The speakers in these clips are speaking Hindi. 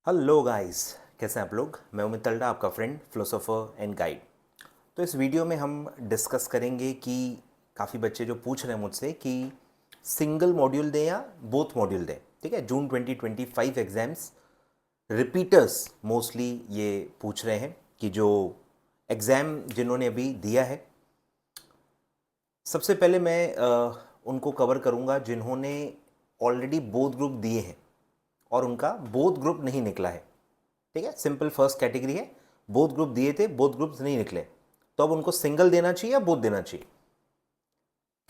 हेलो गाइस, कैसे हैं आप लोग। मैं उमित तलडा, आपका फ्रेंड, फिलोसोफर एंड गाइड। तो इस वीडियो में हम डिस्कस करेंगे कि काफ़ी बच्चे जो पूछ रहे हैं मुझसे कि सिंगल मॉड्यूल दें या बोथ मॉड्यूल दें। ठीक है, जून 2025 एग्ज़ाम्स रिपीटर्स मोस्टली ये पूछ रहे हैं कि जो एग्ज़ाम जिन्होंने अभी दिया है, सबसे पहले मैं उनको कवर करूँगा जिन्होंने ऑलरेडी बोथ ग्रुप दिए हैं और उनका बोथ ग्रुप नहीं निकला है। ठीक है, सिंपल फर्स्ट कैटेगरी है, बोथ ग्रुप दिए थे, बोथ ग्रुप्स नहीं निकले, तो अब उनको सिंगल देना चाहिए या बोथ देना चाहिए।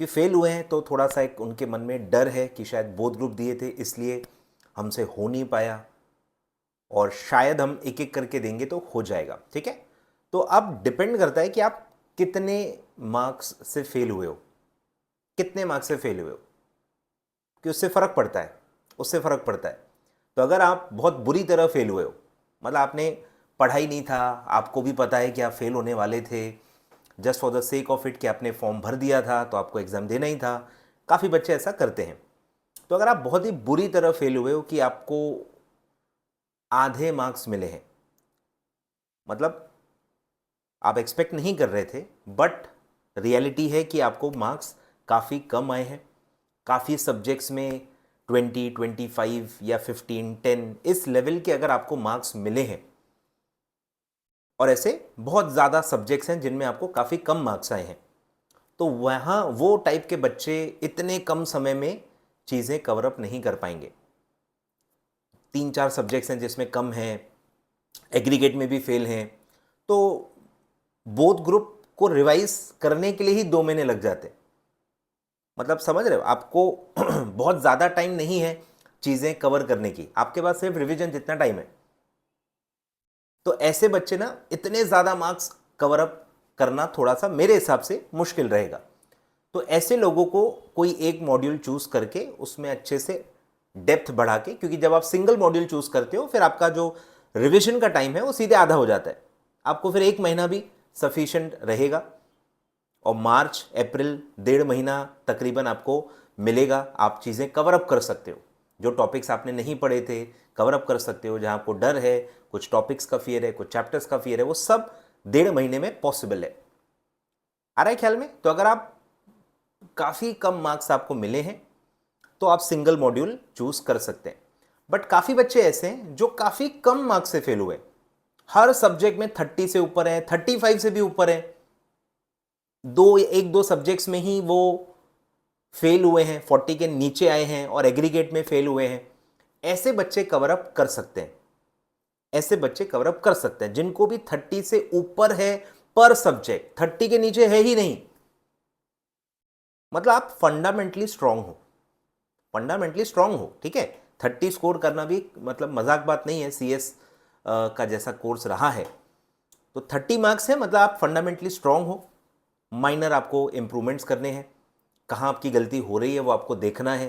कि फेल हुए हैं तो थोड़ा सा एक उनके मन में डर है कि शायद बोथ ग्रुप दिए थे इसलिए हमसे हो नहीं पाया, और शायद हम एक एक करके देंगे तो हो जाएगा। ठीक है, तो अब डिपेंड करता है कि आप कितने मार्क्स से फेल हुए हो, कितने मार्क्स से फेल हुए हो, कि उससे फ़र्क पड़ता है, उससे फ़र्क पड़ता है। तो अगर आप बहुत बुरी तरह फेल हुए हो, मतलब आपने पढ़ाई नहीं था, आपको भी पता है कि आप फेल होने वाले थे, just for the sake of it कि आपने फॉर्म भर दिया था तो आपको एग्ज़ाम देना ही था। काफ़ी बच्चे ऐसा करते हैं। तो अगर आप बहुत ही बुरी तरह फेल हुए हो कि आपको आधे मार्क्स मिले हैं, मतलब आप एक्सपेक्ट नहीं कर रहे थे, बट रियलिटी है कि आपको मार्क्स काफ़ी कम आए हैं। काफ़ी सब्जेक्ट्स में 20, 25 या 15, 10 इस लेवल के अगर आपको मार्क्स मिले हैं, और ऐसे बहुत ज़्यादा सब्जेक्ट्स हैं जिनमें आपको काफ़ी कम मार्क्स आए हैं, तो वहाँ वो टाइप के बच्चे इतने कम समय में चीज़ें कवर अप नहीं कर पाएंगे। 3-4 सब्जेक्ट्स हैं जिसमें कम हैं, एग्रीगेट में भी फेल हैं, तो बोथ ग्रुप को रिवाइज करने के लिए ही 2 महीने लग जाते। मतलब समझ रहे हो, आपको बहुत ज़्यादा टाइम नहीं है चीज़ें कवर करने की, आपके पास सिर्फ रिवीजन जितना टाइम है। तो ऐसे बच्चे ना इतने ज़्यादा मार्क्स कवर अप करना थोड़ा सा मेरे हिसाब से मुश्किल रहेगा। तो ऐसे लोगों को कोई एक मॉड्यूल चूज करके उसमें अच्छे से डेप्थ बढ़ा के, क्योंकि जब आप सिंगल मॉड्यूल चूज करते हो फिर आपका जो रिवीजन का टाइम है वो सीधे आधा हो जाता है। आपको फिर 1 महीना भी सफिशिएंट रहेगा, और मार्च अप्रैल 1.5 महीना तकरीबन आपको मिलेगा, आप चीज़ें कवर अप कर सकते हो। जो टॉपिक्स आपने नहीं पढ़े थे कवर अप कर सकते हो, जहाँ आपको डर है, कुछ टॉपिक्स का फियर है, कुछ चैप्टर्स का फियर है, वो सब 1.5 महीने में पॉसिबल है। आ रहा है ख्याल में। तो अगर आप काफ़ी कम मार्क्स आपको मिले हैं तो आप सिंगल मॉड्यूल चूज कर सकते हैं। बट काफ़ी बच्चे ऐसे हैं जो काफ़ी कम मार्क्स से फेल हुए, हर सब्जेक्ट में 30 से ऊपर है, 35 से भी ऊपर है, एक दो सब्जेक्ट्स में ही वो फेल हुए हैं, 40 के नीचे आए हैं, और एग्रीगेट में फेल हुए हैं। ऐसे बच्चे कवर अप कर सकते हैं, ऐसे बच्चे कवर अप कर सकते हैं जिनको भी 30 से ऊपर है पर सब्जेक्ट, 30 के नीचे है ही नहीं, मतलब आप फंडामेंटली स्ट्रांग हो, फंडामेंटली स्ट्रांग हो। ठीक है, 30 स्कोर करना भी मतलब मजाक बात नहीं है, सीएस का जैसा कोर्स रहा है, तो 30 मार्क्स है, मतलब आप फंडामेंटली स्ट्रांग हो। माइनर आपको इंप्रूवमेंट्स करने हैं, कहाँ आपकी गलती हो रही है वो आपको देखना है,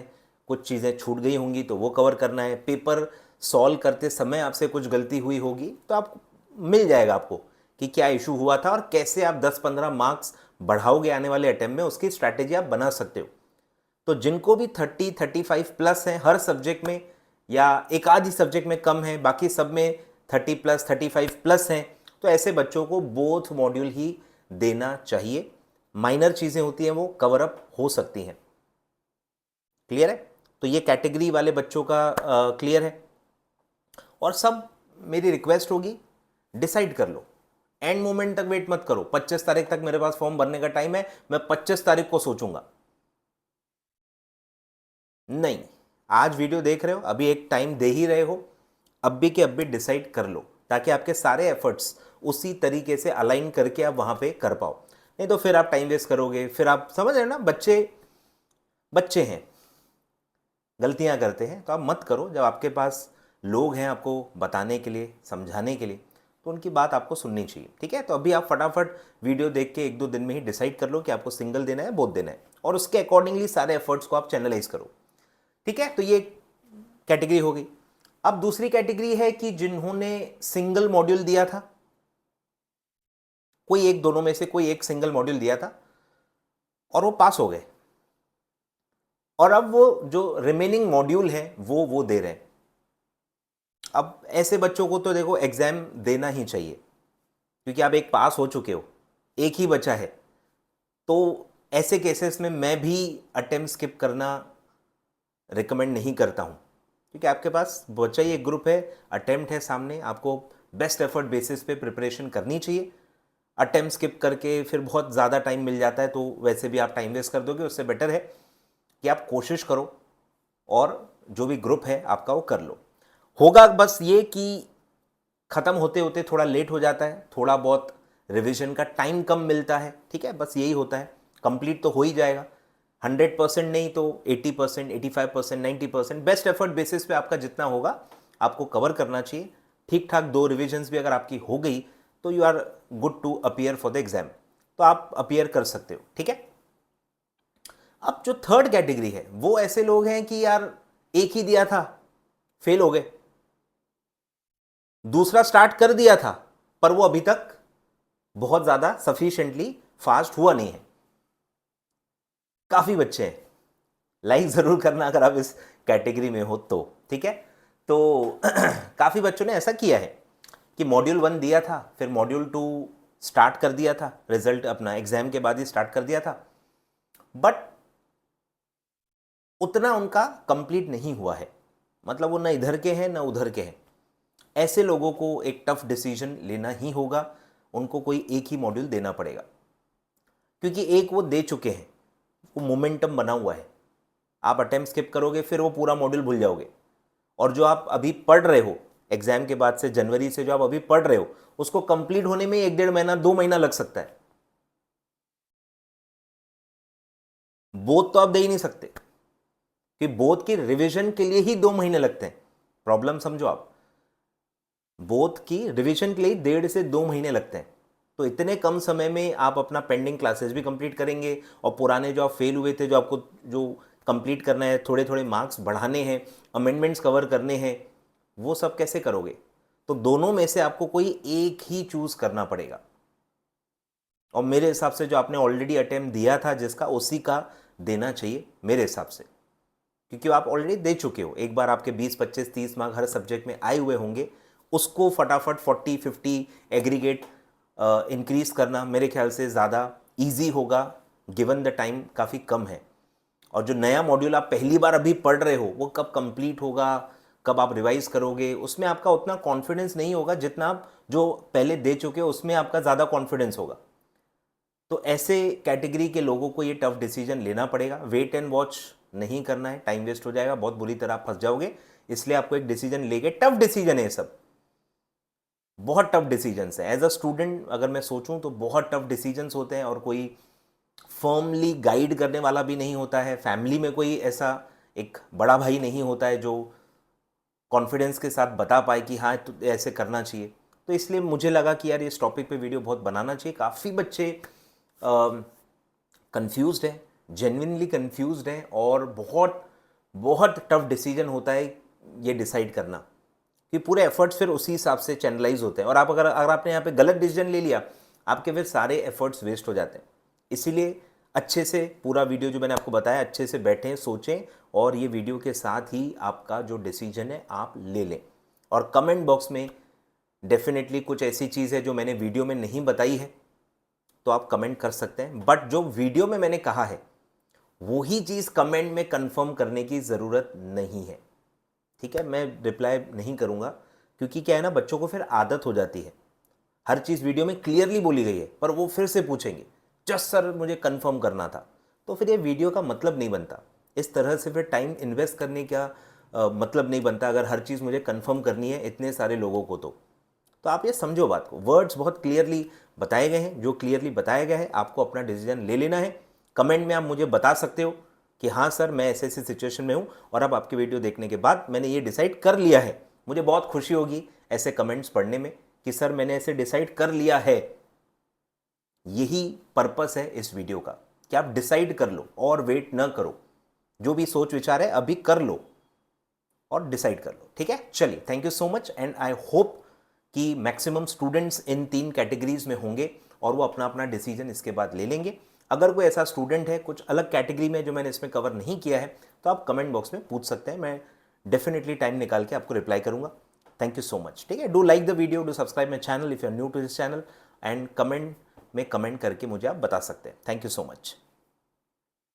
कुछ चीज़ें छूट गई होंगी तो वो कवर करना है, पेपर सॉल्व करते समय आपसे कुछ गलती हुई होगी तो आप मिल जाएगा आपको कि क्या इशू हुआ था और कैसे आप 10-15 मार्क्स बढ़ाओगे आने वाले अटेम्प्ट में, उसकी स्ट्रैटेजी आप बना सकते हो। तो जिनको भी 30-35 प्लस हैं हर सब्जेक्ट में, या एक आध ही सब्जेक्ट में कम है, बाकी सब में 30+, 35+ हैं, तो ऐसे बच्चों को बोथ मॉड्यूल ही देना चाहिए। माइनर चीज़ें होती हैं वो कवर अप हो सकती हैं। क्लियर है। तो ये कैटेगरी वाले बच्चों का क्लियर है। और सब मेरी रिक्वेस्ट होगी, डिसाइड कर लो, एंड मोमेंट तक वेट मत करो। 25 तारीख तक मेरे पास फॉर्म भरने का टाइम है, मैं 25 तारीख को सोचूंगा, नहीं। आज वीडियो देख रहे हो, अभी एक टाइम दे ही रहे हो, अब भी के अब भी डिसाइड कर लो, ताकि आपके सारे एफर्ट्स उसी तरीके से अलाइन करके आप वहां पे कर पाओ। नहीं तो फिर आप टाइम वेस्ट करोगे, फिर आप समझ रहे हो ना, बच्चे बच्चे हैं, गलतियां करते हैं, तो आप मत करो। जब आपके पास लोग हैं आपको बताने के लिए, समझाने के लिए, तो उनकी बात आपको सुननी चाहिए। ठीक है, तो अभी आप फटाफट वीडियो देख के 1-2 दिन में ही डिसाइड कर लो कि आपको सिंगल देना है, बोथ देना है, और उसके अकॉर्डिंगली सारे एफर्ट्स को आप चैनलाइज करो। ठीक है, तो ये कैटेगरी हो गई। अब दूसरी कैटेगरी है कि जिन्होंने सिंगल मॉड्यूल दिया था, कोई एक, दोनों में से कोई एक सिंगल मॉड्यूल दिया था और वो पास हो गए, और अब वो जो रिमेनिंग मॉड्यूल है वो दे रहे हैं। अब ऐसे बच्चों को तो देखो एग्ज़ाम देना ही चाहिए, क्योंकि आप एक पास हो चुके हो, एक ही बचा है। तो ऐसे केसेस में मैं भी अटेम्प्ट स्किप करना रिकमेंड नहीं करता हूँ, क्योंकि आपके पास बचा ही एक ग्रुप है, अटेम्प्ट है सामने, आपको बेस्ट एफर्ट बेसिस पे प्रिपरेशन करनी चाहिए। अटेम्प्ट स्किप करके फिर बहुत ज़्यादा टाइम मिल जाता है तो वैसे भी आप टाइम वेस्ट कर दोगे। उससे बेटर है कि आप कोशिश करो और जो भी ग्रुप है आपका वो कर लो। होगा बस ये कि ख़त्म होते होते थोड़ा लेट हो जाता है, थोड़ा बहुत रिवीजन का टाइम कम मिलता है, ठीक है, बस यही होता है। कंप्लीट तो हो ही जाएगा, 100% नहीं तो 80%, 85%, 90%, बेस्ट एफर्ट बेसिस पे आपका जितना होगा आपको कवर करना चाहिए। ठीक ठाक 2 रिविजन्स भी अगर आपकी हो गई तो you are good to appear for the exam, तो आप अपीयर कर सकते हो, ठीक है। अब जो थर्ड कैटेगरी है वो ऐसे लोग हैं कि यार एक ही दिया था, फेल हो गए, दूसरा स्टार्ट कर दिया था पर वो अभी तक बहुत ज्यादा सफिशिएंटली फास्ट हुआ नहीं है। काफी बच्चे हैं, लाइक जरूर करना अगर आप इस कैटेगरी में हो तो, ठीक है। तो काफी बच्चों ने ऐसा किया है कि मॉड्यूल 1 दिया था, फिर मॉड्यूल 2 स्टार्ट कर दिया था, रिजल्ट अपना एग्जाम के बाद ही स्टार्ट कर दिया था, बट उतना उनका कंप्लीट नहीं हुआ है, मतलब वो ना इधर के हैं ना उधर के हैं। ऐसे लोगों को एक टफ डिसीजन लेना ही होगा, उनको कोई एक ही मॉड्यूल देना पड़ेगा, क्योंकि एक वो दे चुके हैं, वो मोमेंटम बना हुआ है। आप अटेम्प्ट स्किप करोगे फिर वो पूरा मॉड्यूल भूल जाओगे, और जो आप अभी पढ़ रहे हो एग्जाम के बाद से, जनवरी से जो आप अभी पढ़ रहे हो, उसको कंप्लीट होने में 1-1.5 महीना 2 महीना लग सकता है। बोध तो आप दे ही नहीं सकते, कि बोध की रिवीजन के लिए ही 2 महीने लगते हैं। प्रॉब्लम समझो आप, बोध की रिवीजन के लिए 1.5 से 2 महीने लगते हैं। तो इतने कम समय में आप अपना पेंडिंग क्लासेस भी कंप्लीट करेंगे, और पुराने जो आप फेल हुए थे, जो आपको जो कंप्लीट करना है, थोड़े थोड़े मार्क्स बढ़ाने हैं, अमेंडमेंट्स कवर करने हैं, वो सब कैसे करोगे। तो दोनों में से आपको कोई एक ही चूज करना पड़ेगा, और मेरे हिसाब से जो आपने ऑलरेडी अटेम्प्ट दिया था जिसका, उसी का देना चाहिए मेरे हिसाब से, क्योंकि आप ऑलरेडी दे चुके हो। एक बार आपके 20, 25, 30 मार्क हर सब्जेक्ट में आए हुए होंगे, उसको फटाफट 40, 50 एग्रीगेट इंक्रीज करना मेरे ख्याल से ज़्यादा इजी होगा, गिवन द टाइम काफ़ी कम है। और जो नया मॉड्यूल आप पहली बार अभी पढ़ रहे हो, वो कब कंप्लीट होगा, कब आप रिवाइज करोगे, उसमें आपका उतना कॉन्फिडेंस नहीं होगा जितना आप जो पहले दे चुके हो उसमें आपका ज़्यादा कॉन्फिडेंस होगा। तो ऐसे कैटेगरी के लोगों को ये टफ डिसीजन लेना पड़ेगा। वेट एंड वॉच नहीं करना है, टाइम वेस्ट हो जाएगा, बहुत बुरी तरह फंस जाओगे। इसलिए आपको एक डिसीजन लेके, टफ डिसीजन है ये सब, बहुत टफ डिसीजंस है। एज अ स्टूडेंट अगर मैं सोचूं तो बहुत टफ डिसीजंस होते हैं, और कोई फर्मली गाइड करने वाला भी नहीं होता है। फैमिली में कोई ऐसा एक बड़ा भाई नहीं होता है जो कॉन्फिडेंस के साथ बता पाए कि हाँ तो ऐसे करना चाहिए। तो इसलिए मुझे लगा कि यार इस टॉपिक पे वीडियो बहुत बनाना चाहिए। काफ़ी बच्चे कंफ्यूज्ड हैं, जेन्युइनली कंफ्यूज्ड हैं, और बहुत बहुत टफ डिसीजन होता है ये डिसाइड करना, कि पूरे एफर्ट्स फिर उसी हिसाब से चैनलाइज होते हैं, और आप अगर आपने यहाँ पे गलत डिसीजन ले लिया, आपके फिर सारे एफर्ट्स वेस्ट हो जाते हैं। इसीलिए अच्छे से पूरा वीडियो जो मैंने आपको बताया, अच्छे से बैठें, सोचें, और ये वीडियो के साथ ही आपका जो डिसीजन है आप ले लें। और कमेंट बॉक्स में डेफिनेटली कुछ ऐसी चीज़ है जो मैंने वीडियो में नहीं बताई है तो आप कमेंट कर सकते हैं, बट जो वीडियो में मैंने कहा है वही चीज़ कमेंट में कंफर्म करने की ज़रूरत नहीं है, ठीक है। मैं रिप्लाई नहीं करूँगा, क्योंकि क्या है ना, बच्चों को फिर आदत हो जाती है, हर चीज़ वीडियो में क्लियरली बोली गई है पर वो फिर से पूछेंगे जस्ट सर मुझे कंफर्म करना था, तो फिर ये वीडियो का मतलब नहीं बनता। इस तरह से फिर टाइम इन्वेस्ट करने का मतलब नहीं बनता, अगर हर चीज़ मुझे कंफर्म करनी है इतने सारे लोगों को। तो आप ये समझो बात को, वर्ड्स बहुत क्लियरली बताए गए हैं, जो क्लियरली बताया गया है आपको अपना डिसीजन ले लेना है। कमेंट में आप मुझे बता सकते हो कि हाँ सर मैं ऐसे ऐसी सिचुएशन में हूँ, और अब आपकी वीडियो देखने के बाद मैंने ये डिसाइड कर लिया है। मुझे बहुत खुशी होगी ऐसे कमेंट्स पढ़ने में कि सर मैंने ऐसे डिसाइड कर लिया है। यही पर्पस है इस वीडियो का, कि आप डिसाइड कर लो और वेट न करो, जो भी सोच विचार है अभी कर लो और डिसाइड कर लो, ठीक है। चलिए, thank you so much, and I hope कि मैक्सिमम स्टूडेंट्स इन 3 कैटेगरीज में होंगे और वो अपना अपना डिसीजन इसके बाद ले लेंगे। अगर कोई ऐसा स्टूडेंट है कुछ अलग कैटेगरी में जो मैंने इसमें कवर नहीं किया है, तो आप कमेंट बॉक्स में पूछ सकते हैं, मैं डेफिनेटली टाइम निकाल के आपको रिप्लाई करूंगा। Thank you so much. ठीक है, do like the video, do subscribe my channel if you are new to this channel, and comment में कमेंट करके मुझे आप बता सकते हैं। Thank you so much.